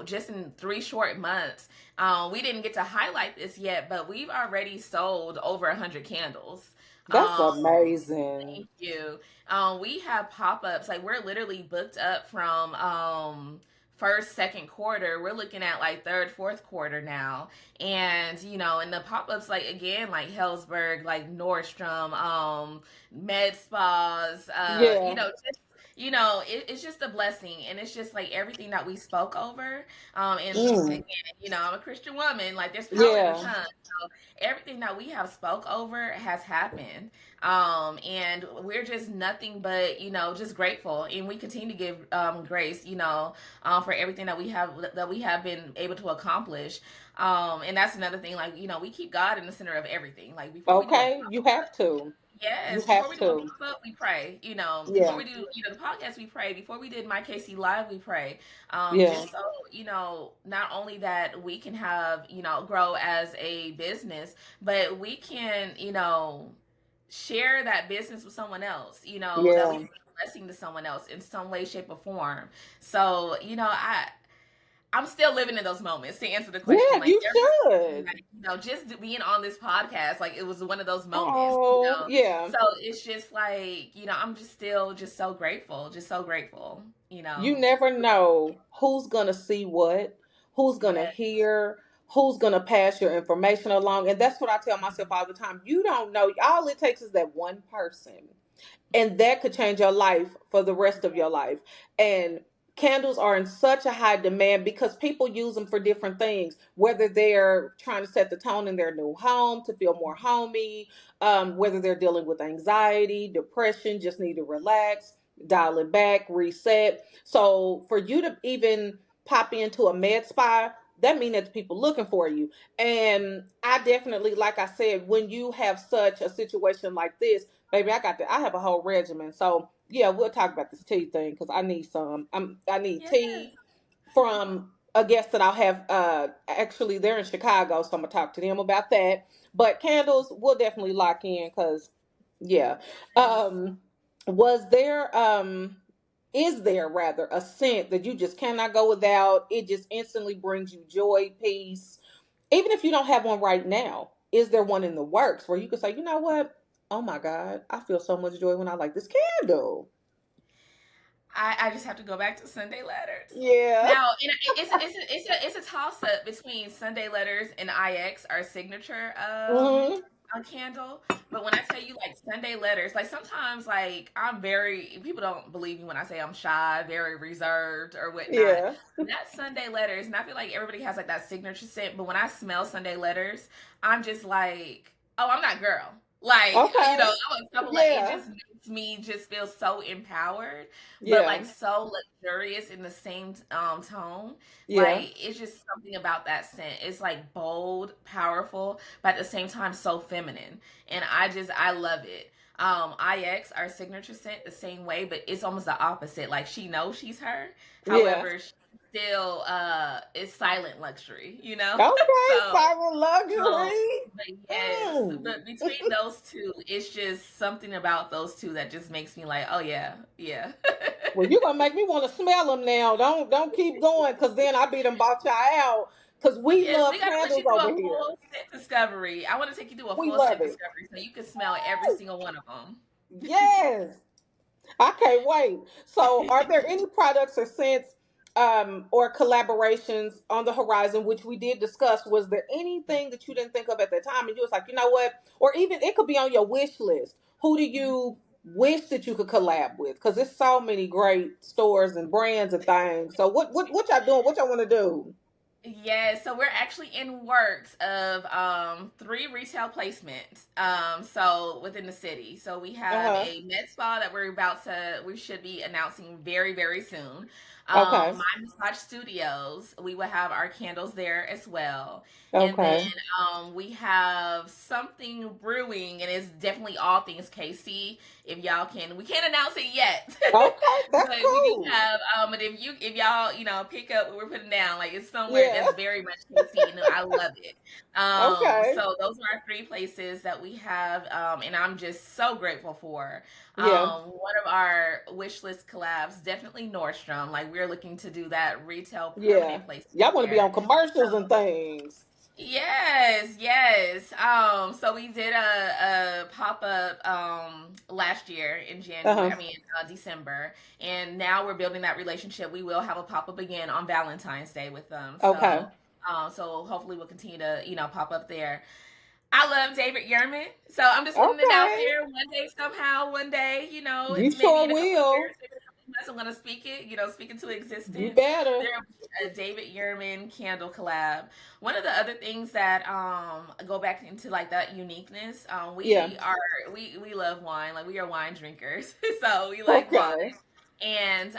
just in 3 short months. We didn't get to highlight this yet, but we've already sold over 100 candles. That's Um, amazing. Thank you. We have pop ups. Like, we're literally booked up from first, second quarter. We're looking at like third, fourth quarter now. And and the pop ups, like, again, like Hellsberg, like Nordstrom, med spas, Yeah. just it's just a blessing, and it's just like everything that we spoke over. And Mm. again, I'm a Christian woman. Like, there's power in the Yeah. tongue. So everything that we have spoke over has happened. And we're just nothing but just grateful, and we continue to give grace, for everything that we have been able to accomplish. And that's another thing, like, we keep God in the center of everything, like, before we do a Okay. You have to. You Yes, before have we do a book to. club, we pray. Before Yeah. we do, the podcast, we pray. Before we did My KC Live, we pray. Yeah. Just so, not only that we can have, grow as a business, but we can, share that business with someone else, that we Yeah. can be a blessing to someone else in some way, shape, or form. So, I'm still living in those moments to answer the question. Yeah, Like you should. like, just being on this podcast, like it was one of those moments, Oh, yeah. So it's just like, I'm just still just so grateful, You never know who's going to see what, who's going to Yeah. hear, who's going to pass your information along. And that's what I tell myself all the time. You don't know. All it takes is that one person, and that could change your life for the rest of your life. And candles are in such a high demand because people use them for different things, whether they're trying to set the tone in their new home to feel more homey, whether they're dealing with anxiety, depression, just need to relax, dial it back, reset. So for you to even pop into a med spa, that means that people looking for you. And I definitely, like I said, when you have such a situation like this, baby, I have a whole regimen. So yeah, we'll talk about this tea thing because I need some. I need Yes. tea from a guest that I'll have. Actually, they're in Chicago, so I'm gonna talk to them about that. But candles, we'll definitely lock in because yeah. Um, was there is there rather a scent that you just cannot go without? It just instantly brings you joy, peace, even if you don't have one right now. Is there one in the works where you could say, you know what? Oh my God, I feel so much joy when I light this candle. I just have to go back to Sunday letters. Yeah. Now, it's a toss up between Sunday letters and IX, our signature Hmm. candle. But when I tell you like Sunday letters, like sometimes like I'm very people don't believe me when I say I'm shy, very reserved or whatnot. Yeah. That Sunday letters, and I feel like everybody has like that signature scent. But when I smell Sunday letters, I'm just like, oh, I'm that girl. Like, Okay. I'm a couple like it Yeah. just makes me just feel so empowered, but Yeah. like so luxurious in the same tone. Yeah. Like it's just something about that scent. It's like bold, powerful, but at the same time so feminine. And I love it. IX, our signature scent, the same way, but it's almost the opposite. Like she knows she's her. Yeah. However, she still is silent luxury. Okay. So Silent luxury. but yes, Mm. but between those two, it's just something about those two that just makes me like, oh yeah, yeah. Well, you're gonna make me want to smell them now. Don't keep going, cause then I be them bought y'all out. Cause we Yes, love we gotta let candles you do over a here. full scent discovery. I want to take you through a We full love scent it. discovery so you can smell every single one of them. Yes. I can't wait. So, are there any products or scents or collaborations on the horizon, which we did discuss? Was there anything that you didn't think of at the time and you was like, you know what? Or even it could be on your wish list. Who do you wish that you could collab with? Because there's so many great stores and brands and things. So, what y'all doing? What y'all want to do? Yeah, so we're actually in works of three retail placements. So within the city. So we Uh have huh. a med spa that we should be announcing very, very soon. Okay. My massage studios, we will have our candles there as well. And then Okay. we have something brewing and it's definitely all things KC. If y'all can we can't announce it yet. Okay. That's But we do cool. have, and if y'all, pick up what we're putting down, like it's somewhere Yeah. that's very much tasty, and I love it. Okay. So those are our three places that we have, and I'm just so grateful for. Yeah. One of our wish list collabs, definitely Nordstrom. Like we're looking to do that retail Yeah. permanent placement Y'all want to be on there. commercials and things. Yes, yes. So we did a pop up last year in Uh January. huh. I mean December, and now we're building that relationship. We will have a pop up again on Valentine's Day with them. Okay. So hopefully we'll continue to pop up there. I love David Yerman, so I'm just putting it out Okay. there. One day, somehow, one day, You maybe sure in a couple of will. years, maybe in a couple of months, I'm gonna speak it. Speak into You existence. better. There will be a David Yerman candle collab. One of the other things that go back into like that uniqueness, Yeah. we love wine. Like we are wine drinkers, so we like wine, Okay. and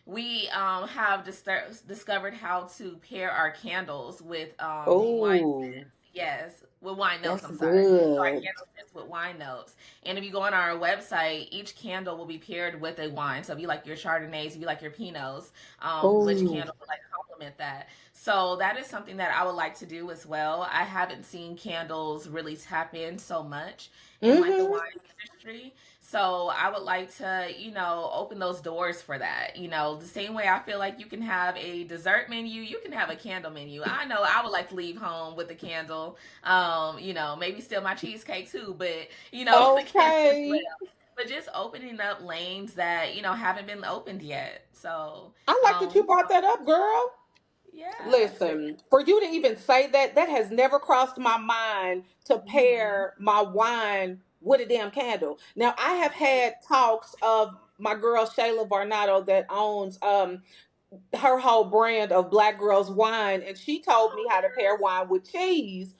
we have discovered how to pair our candles with wine Oh. scents. Yes, with wine notes. That's I'm sorry. So our good. candle sets with wine notes. And if you go on our website, each candle will be paired with a wine. So if you like your Chardonnays, if you like your Pinots, which Oh. candle would like complement that? So that is something that I would like to do as well. I haven't seen candles really tap in so much in like the Mm-hmm. wine industry. So I would like to, open those doors for that. The same way I feel like you can have a dessert menu, you can have a candle menu. I know I would like to leave home with a candle. Maybe still my cheesecake too, but with a candle as Okay. well. But just opening up lanes that, haven't been opened yet. So, I like that you brought that up, girl. yeah. Listen, for you to even say that, that has never crossed my mind to Hmm. pair my wine with a damn candle. Now, I have Yes. had talks of my girl Shayla Varnado that owns her whole brand of Black Girls Wine, and she told me Oh, how to pair wine with cheese.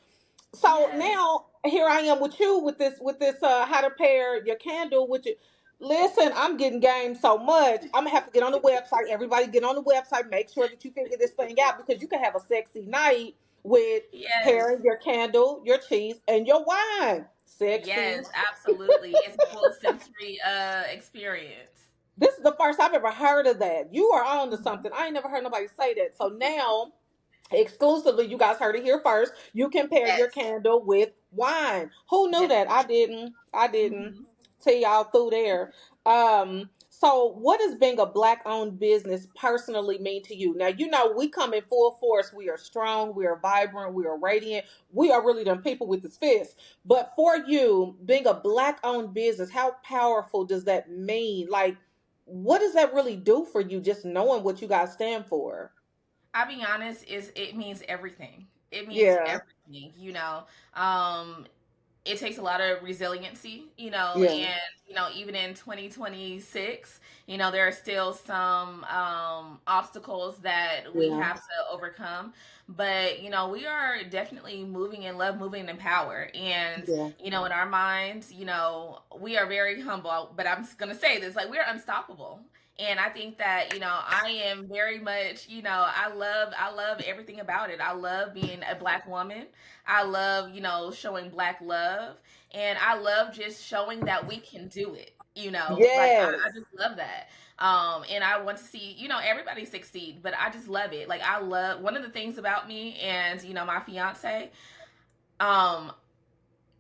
So yes. now here I am with you with this how to pair your candle with your listen, I'm getting game so much. I'm gonna have to get on the website. Everybody get on the website, make sure that you figure this thing out because you can have a sexy night with Yes. pairing your candle, your cheese, and your wine. Sexy. Yes, absolutely. It's a full sensory experience. This is the first I've ever heard of that. You are on to Mhm. something. I ain't never heard nobody say that. So now exclusively, you guys heard it here first. You can pair your Yes. candle with wine. Who knew Just that? I didn't. I didn't. hmm Tell y'all through there. So what does being a black owned business personally mean to you? Now you know we come in full force. We are strong, we are vibrant, we are radiant. We are really them people with this fist. But for you, being a black owned business, how powerful does that mean? Like, what does that really do for you just knowing what you guys stand for? I'll be honest, is it means everything. It means Yeah, everything, Um, it takes a lot of resiliency, yeah, and even in 2026, there are still some obstacles that we yeah. have to overcome. But we are definitely moving in love, moving in power, and Yeah. in our minds, we are very humble. But I'm just gonna say this, like we're unstoppable. And I think that I am very much I love everything about it. I love being a black woman. I love, showing black love. And I love just showing that we can do it. Like I Yes. just love that. And I want to see, everybody succeed, but I just love it. Like I love one of the things about me and, my fiance, um,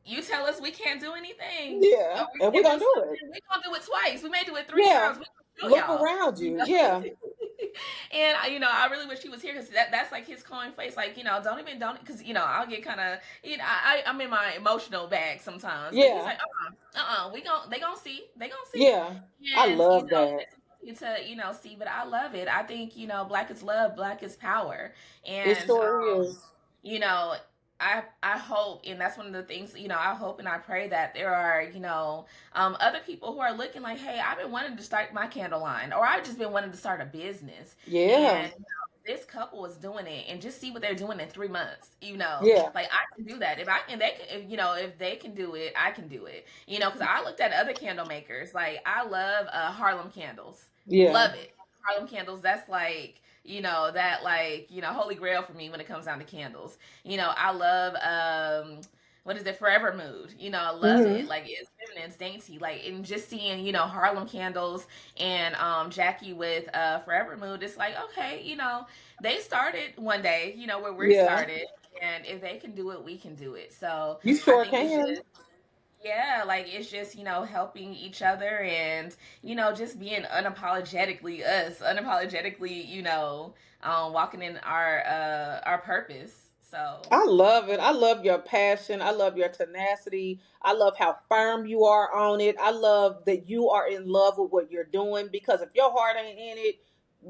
you tell us we can't do anything, Yeah. or we And we're can't do gonna do it. something, we gonna do it twice. We may do it three Yeah. times. We gonna show Look y'all. around You you. know? Yeah. And I really wish he was here because that's like his calling face. Like don't because I'll get kind of I'm in my emotional bag sometimes. But he's Yeah. like they gonna see Yeah. I and love that. you to see. But I love it. I think black is love, black is power, It and sure is. you know, I hope, and that's one of the things, I hope and I pray that there are, other people who are looking like, hey, I've been wanting to start my candle line, or I've just been wanting to start a business, Yeah. and this couple is doing it, and just see what they're doing in 3 months. Yeah. Like I can do that. If I can, they can, if they can do it, I can do it. Because I looked at other candle makers, like I love Harlem candles, Yeah. love it. Harlem candles, that's like that like holy grail for me when it comes down to candles. I love what is it, Forever Mood. I love it. Hmm. Like it's feminine, it's dainty. Like and just seeing Harlem candles and Jackie with Forever Mood. It's like okay, they started one day. Where we Yeah. started, and if they can do it, we can do it. So You I sure think it's can. just yeah, like it's just, helping each other and, just being unapologetically us, unapologetically, walking in our purpose. So, I love it. I love your passion. I love your tenacity. I love how firm you are on it. I love that you are in love with what you're doing because if your heart ain't in it,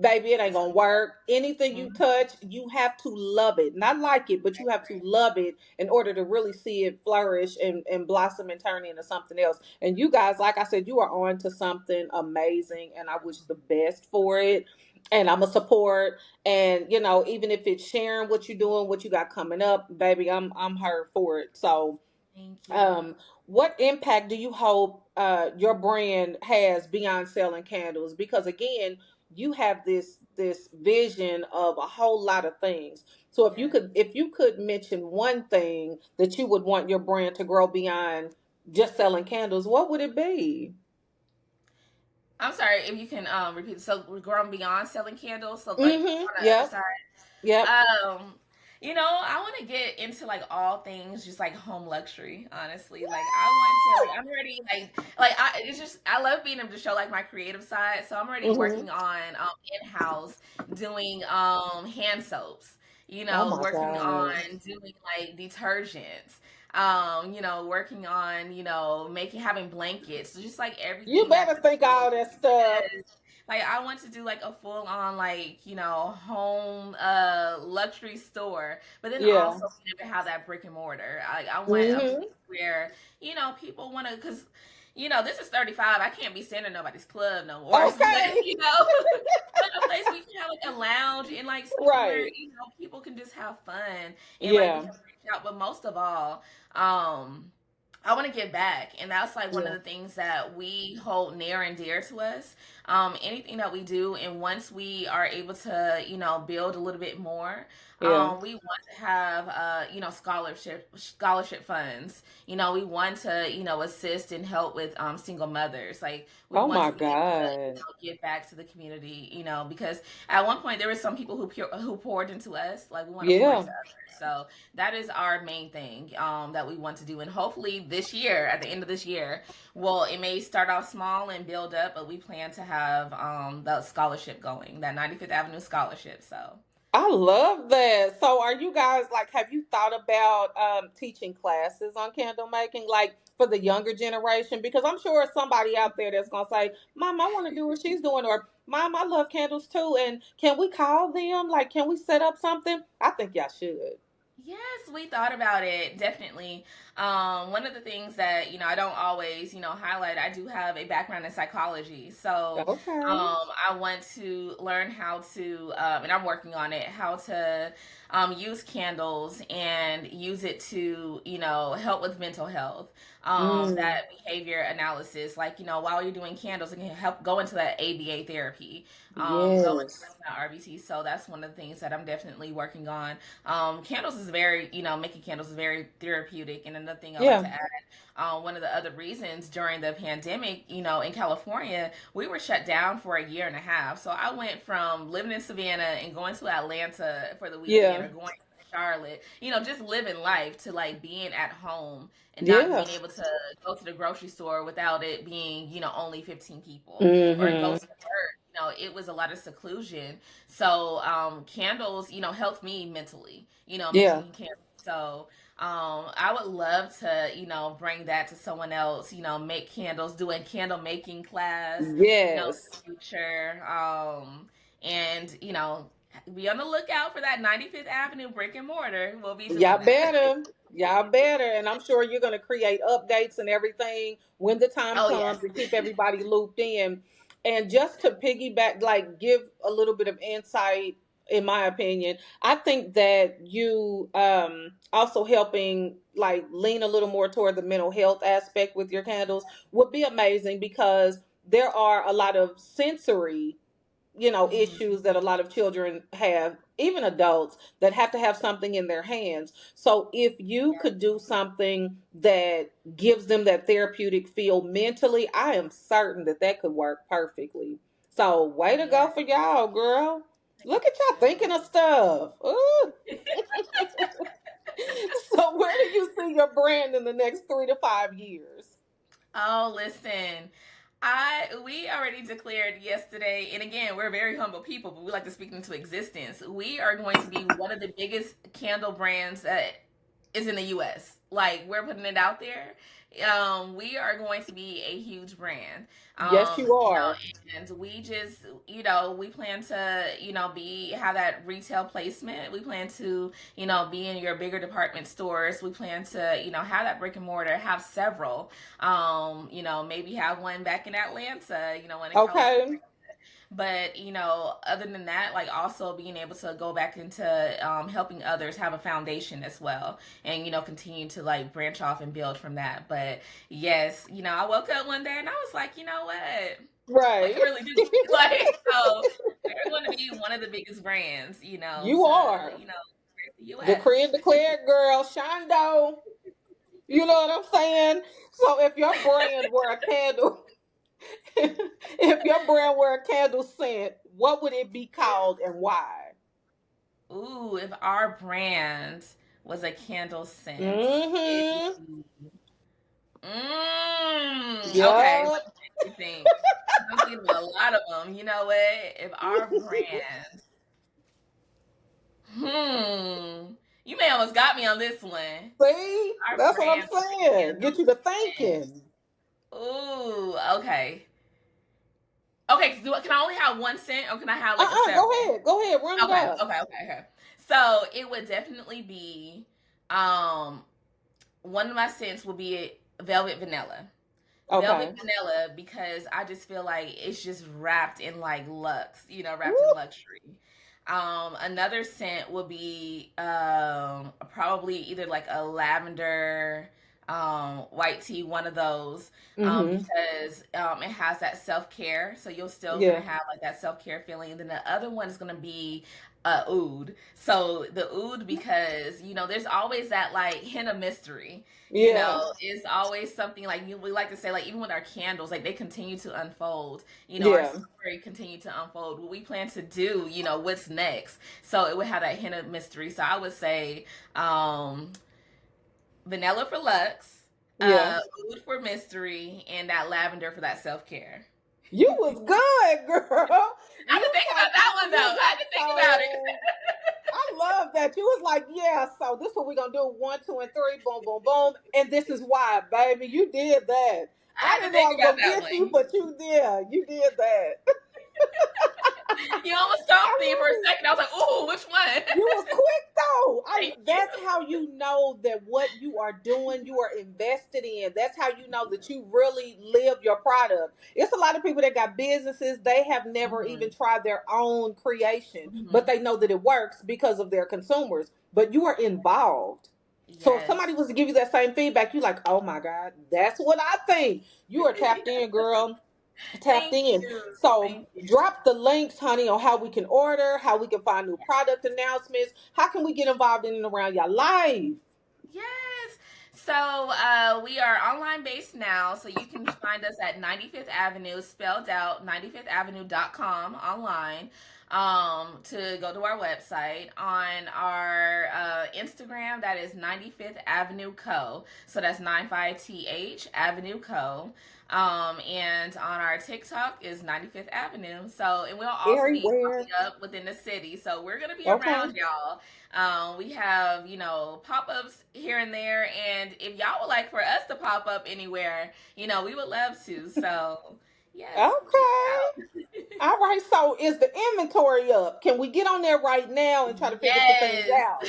baby, it ain't it's gonna work. Anything you mhm. touch, you have to love it. Not like it, but you have to love it in order to really see it flourish and blossom and turn into something else. And you guys, like I said, you are on to something amazing and I wish the best for it. And I'm a support. And even if it's sharing what you're doing, what you got coming up, baby, I'm her for it. So, Thank you. um, what impact do you hope your brand has beyond selling candles? Because again, you have this vision of a whole lot of things. So Yeah. if you could mention one thing that you would want your brand to grow beyond just selling candles, what would it be? I'm sorry if you can repeat. So we're growing beyond selling candles. So like Mm-hmm. on the other Yep. side. Yep. Um, I want to get into like all things just like home luxury, honestly. Like I want to like I'm already like I it's just I love being able to show like my creative side. So I'm already Mm-hmm. working on in-house doing hand soaps, Oh my working God. on doing like detergents. Working on, making having blankets, just like You everything that better could think do. all that stuff. Yes. Like I want to do like a full on like, home luxury store, but then Yeah. also being able to have that brick and mortar. I want a Mm-hmm. place where, people want to cuz this is 35. I can't be staying in nobody's club no more. But, Okay. but a place we can have like a lounge and like spaces where, Right. people can just have fun and like we Yeah. can reach out, but most of all, um I want to give back, and that's like one of Yeah. the things that we hold near and dear to us. Anything that we do, and once we are able to, build a little bit more, Yeah. we want to have, scholarship funds. We want to, assist and help with single mothers. Like we Oh want my to be able to, God. give back to the community. Because at one point there were some people who poured into us. Like we want to pour Yeah. into others. So that is our main thing that we want to do, and hopefully this year, at the end of this year, well, it may start off small and build up, but we plan to have the scholarship going, that 95th Avenue scholarship. So I love that. So are you guys like have you thought about teaching classes on candle making like for the younger generation? Because I'm sure somebody out there that's gonna say, Mom, I want to do what she's doing, or Mom, I love candles too, and can we call them? Like, can we set up something? I think y'all should. yes, we thought about it, definitely. One of the things that, I don't always, highlight, I do have a background in psychology. So, Okay. I want to learn how to, and I'm working on it, how to use candles and use it to, help with mental health. Mm, That behavior analysis, like, while you're doing candles, it can help go into that ABA therapy, go into yes. that RBT. So that's one of the things that I'm definitely working on. Candles is very, making candles is very therapeutic. And another thing I like Yeah. to add, one of the other reasons during the pandemic, in California, we were shut down for a year and a half. So I went from living in Savannah and going to Atlanta for the weekend, Yeah. or going to Charlotte, just living life, to like being at home and not Yeah. being able to go to the grocery store without it being, only 15 people, or go Mm-hmm. to work. It was a lot of seclusion. So candles, helped me mentally, Yeah. making candles. So I would love to, bring that to someone else, make candles, do a candle making class, Yes. in the future. And, be on the lookout for that 95th Avenue brick and mortar. We'll be doing Y'all that. better. Y'all better. And I'm sure you're going to create updates and everything when the time Oh, comes yes. to keep everybody looped in. And just to piggyback, like give a little bit of insight, in my opinion, I think that you also helping like lean a little more toward the mental health aspect with your candles would be amazing because there are a lot of sensory Mhm. issues that a lot of children have, even adults that have to have something in their hands. So if you Yeah. could do something that gives them that therapeutic feel mentally, I am certain that that could work perfectly. So way to Yeah. go for y'all, girl. Look Thank at y'all you. thinking of stuff. Ooh. So where do you see your brand in the next 3 to 5 years? Oh, listen. We already declared yesterday, and again, we're very humble people, but we like to speak into existence. We are going to be one of the biggest candle brands that is in the US. Like we're putting it out there. We are going to be a huge brand. Yes, you are. And we just, we plan to, have that retail placement. We plan to, be in your bigger department stores. We plan to, have that brick and mortar, have several. Maybe have one back in Atlanta, one in California. Okay. But other than that, like also being able to go back into helping others have a foundation as well, and continue to like branch off and build from that. But yes, I woke up one day and I was like, you know what? Right. Like, I really do. Like, so we're going to be one of the biggest brands, You are the U.S. decree and declare, girl, Shondo. You know what I'm saying? So if your brand were a candle, if your brand were a candle scent, what would it be called and why? Ooh, if our brand was a candle scent, it would Mm-hmm. be. Okay, Yep. let me think. I'm thinking of a lot of them. You know what? If our brand, you may almost got me on this one. See? Our That's what I'm brand was a saying. candle Get you to scent. thinking. Ooh, okay. Okay, can I only have one scent or can I have like a Go several? ahead. Go ahead. Run it Okay, up. okay. So it would definitely be um one of my scents will be velvet vanilla. Velvet Okay. vanilla because I just feel like it's just wrapped in like luxe, wrapped in Woo. luxury. Another scent would be probably either like a lavender white tea, one of those, Mm-hmm. because it has that self care. So you're still gonna Yeah. have like that self care feeling. And then the other one is gonna be oud. So the oud because there's always that like hint of mystery. Yeah. It's always something like we like to say, like even with our candles, like they continue to unfold. Our Yeah. story continue to unfold. What we plan to do, what's next. So it would have that hint of mystery. So I would say vanilla for luxe, Yeah. oud for mystery, and that lavender for that self care. You was good, girl. I had You to think so about that one though. you I had was to think about it. so I love that. You was like, yeah, so this is what we're gonna do. One, two, and three, boom, boom, boom. And this is why, baby. You did that. I I had to didn't know think I was about gonna that get you, one. but you did. You did that. You almost I stumped me for a love it. second. I was like, "Ooh, which one?" You was quick though. Thank you. That's how you know that what you are doing, you are invested in. That's how you know that you really live your product. It's a lot of people that got businesses, they have never even Hmm. tried their own creation, but Hmm. they know that it works because of their consumers. But you are involved. So if Yes. somebody was to give you that same feedback, you like, oh my God, that's what I think. You are tapped in, girl, tapped Thank in. you. So Thank you. drop the links, honey, on how we can order, how we can find new product announcements, how can we get involved in and around your life. Yes. So we are online based now. So you can find us at 95th Avenue, spelled out 95thavenue.com online. To go to our website. On our Instagram, that is 95th Avenue Co. So that's 95th Avenue Co. And on our TikTok is 95th Avenue. So, and we'll also be Everywhere. popping up within the city. So we're gonna be Okay. around y'all. We have, pop ups here and there. And if y'all would like for us to pop up anywhere, we would love to. So, yes, check Okay. it out. All right. So is the inventory up? Can we get on there right now and try to figure some things Yes. out?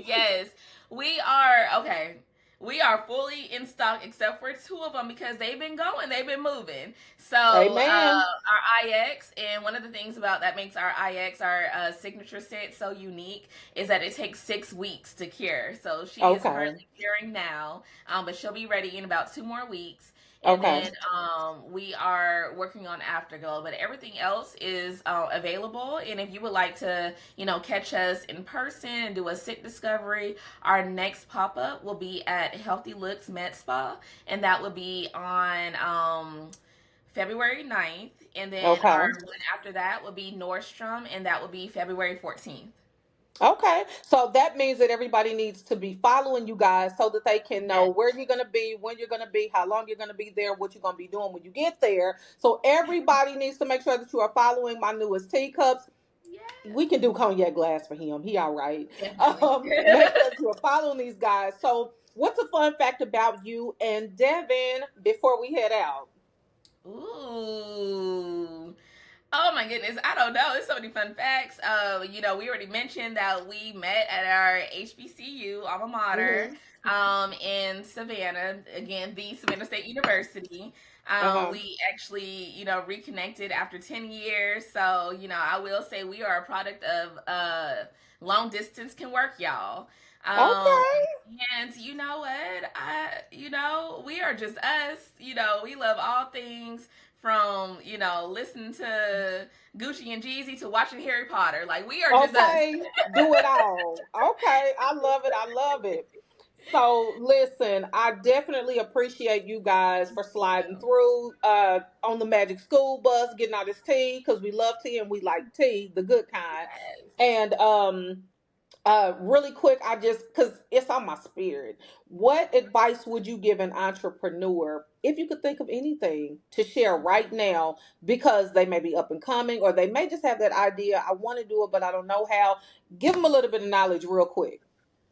Yes. We are okay. We are fully in stock except for two of them because they've been going, they've been moving. So Amen. our IX, and one of the things about that makes our IX, our signature set, so unique is that it takes 6 weeks to cure. So she is Okay. currently curing now, but she'll be ready in about 2 more weeks. And Okay. then we are working on Afterglow, but everything else is available. And if you would like to, catch us in person and do a sit discovery, our next pop up will be at Healthy Looks Med Spa, and that will be on February 9th. And then Okay. our one after that will be Nordstrom, and that will be February 14th. Okay, so that means that everybody needs to be following you guys so that they can know Yes. where you're going to be, when you're going to be, how long you're going to be there, what you're going to be doing when you get there. So everybody needs to make sure that you are following my newest teacups. Yes. We can do cognac glass for him. He all right. Definitely. Make sure that you are following these guys. So, what's a fun fact about you and Devin before we head out? Ooh. Oh my goodness, I don't know. There's so many fun facts. We already mentioned that we met at our HBCU alma mater, Mm-hmm. in Savannah. Again, the Savannah State University. Uh huh. We actually, reconnected after 10 years. So, I will say we are a product of long distance can work, y'all. Um, Okay. and you know what? We are just us. We love all things from listening to Gucci and Jeezy to watching Harry Potter. Like we are just us. Okay, do it all. Okay, I love it. I love it. So listen, I definitely appreciate you guys for Thank sliding you. through on the Magic School Bus, getting all this tea because we love tea and we like tea, the good kind. Yes. And really quick, I just because it's on my spirit. What advice would you give an entrepreneur if you could think of anything to share right now because they may be up and coming or they may just have that idea, I want to do it but I don't know how. Give them a little bit of knowledge real quick.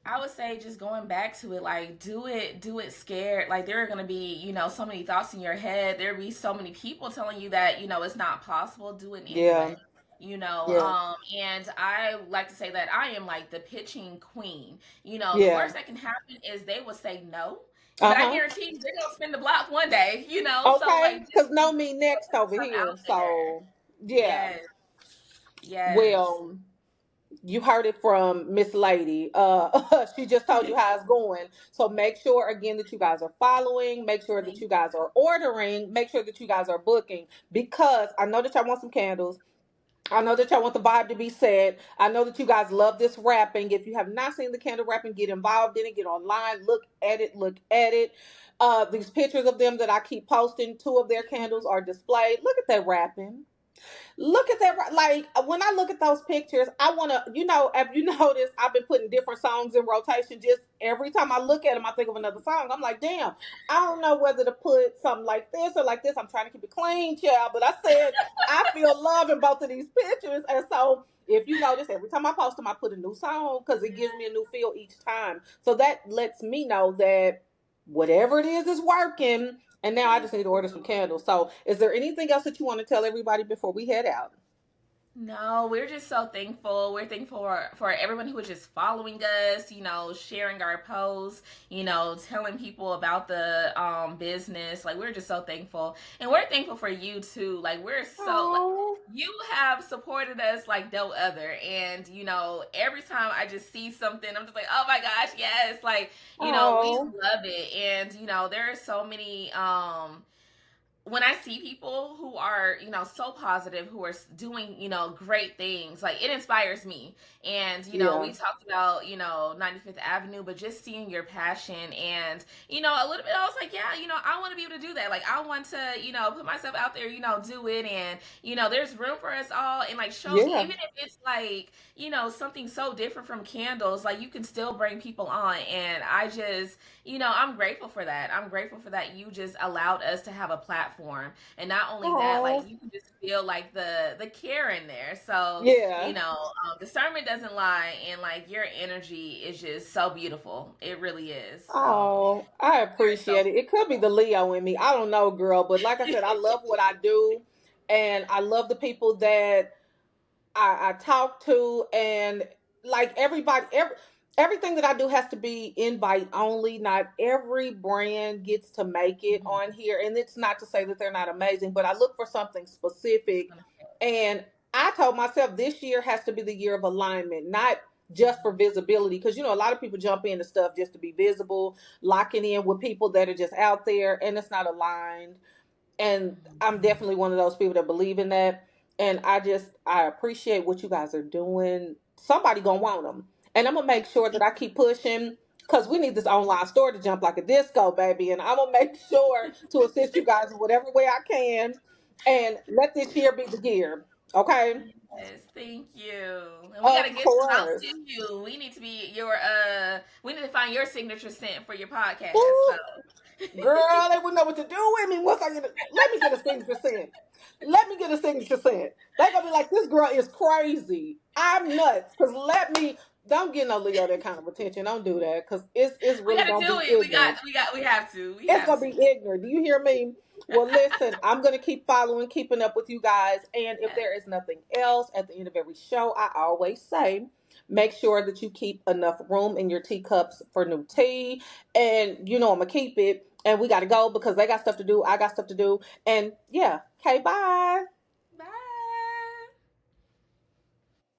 I would say just going back to it, like do it scared. Like there are gonna be, so many thoughts in your head. There'll be so many people telling you that, it's not possible. Do it Yeah, anyway. yeah, And I like to say that I am like the pitching queen. The yeah. worst that can happen is they will say no. But I Uh-huh. guarantee you they're gonna spin the block one day. So Okay, like because just know me next put over yourself here. out there. So yeah. Yes, yes. Well, you heard it from Miss Lady. She just told you how it's going. So make sure again that you guys are following. Make sure that Thank you guys are ordering. Make sure that you guys are booking because I know that y'all want some candles. I know that y'all want the vibe to be set. I know that you guys love this wrapping. If you have not seen the candle wrapping, get involved in it. Get online. Look at it. Look at it. These pictures of them that I keep posting, two of their candles are displayed. Look at that wrapping. Look at that. Like when I look at those pictures, I want to, if you notice, I've been putting different songs in rotation. Just every time I look at them, I think of another song. I'm like, damn, I don't know whether to put something like this or like this. I'm trying to keep it clean, child. But I said, I feel love in both of these pictures. And so if you notice, every time I post them, I put a new song because it gives me a new feel each time. So that lets me know that whatever it is working. And now I Thank just need to order some you. candles. So, is there anything else that you want to tell everybody before we head out? No, we're just so thankful. We're thankful for everyone who is just following us, sharing our posts, telling people about the business. Like we're just so thankful. And we're thankful for you too. Like we're so like Oh, you have supported us like no other. And every time I just see something, I'm just like, "Oh my gosh, yes." Like, we oh, love it. And there are so many when I see people who are, so positive, who are doing, great things, like it inspires me. And, yeah, we talked about, 95th Avenue, but just seeing your passion and, a little bit, I was like, yeah, I want to be able to do that. Like, I want to, put myself out there, do it. And, there's room for us all. And like, yeah. even if it's like, something so different from candles, like you can still bring people on. And I just, I'm grateful for that. I'm grateful for that you just allowed us to have a platform. And not only that, like Oh, you can just feel like the care in there. So, yeah. the sermon doesn't lie, and like your energy is just so beautiful. It really is. So Oh, I we're so appreciate it. It could be the Leo in me. I don't know, girl. But like I said, I love what I do. And I love the people that I talk to, and like everything that I do has to be invite only. Not every brand gets to make it Mhm. on here, and it's not to say that they're not amazing, but I look for something specific. And I told myself this year has to be the year of alignment, not just for visibility, because a lot of people jump into stuff just to be visible, locking in with people that are just out there, and it's not aligned. And I'm definitely one of those people that believe in that. And I appreciate what you guys are doing. Somebody gonna want them, and I'm gonna make sure that I keep pushing because we need this online store to jump like a disco, baby. And I'm gonna make sure to assist you guys in whatever way I can, and let this year be the year. Okay, Yes, thank you. And we gotta of get some out course. to you. We need to be your we need to find your signature scent for your podcast. Woo, So girl, they wouldn't know what to do with me once I get it. Let me get a signature scent. Let me get a signature scent. They gonna be like, this girl is crazy. I'm nuts. Cause don't get no Leo that kind of attention. Don't do that. Cause it's we really gotta gonna do be it. ignorant. We have to. We It's have gonna to. be ignorant. Do you hear me? Well, listen, I'm gonna keep following, keeping up with you guys. And if Yes. there is nothing else at the end of every show, I always say, make sure that you keep enough room in your teacups for new tea. And I'm gonna keep it. And we gotta go because they got stuff to do. I got stuff to do. And yeah, okay, bye.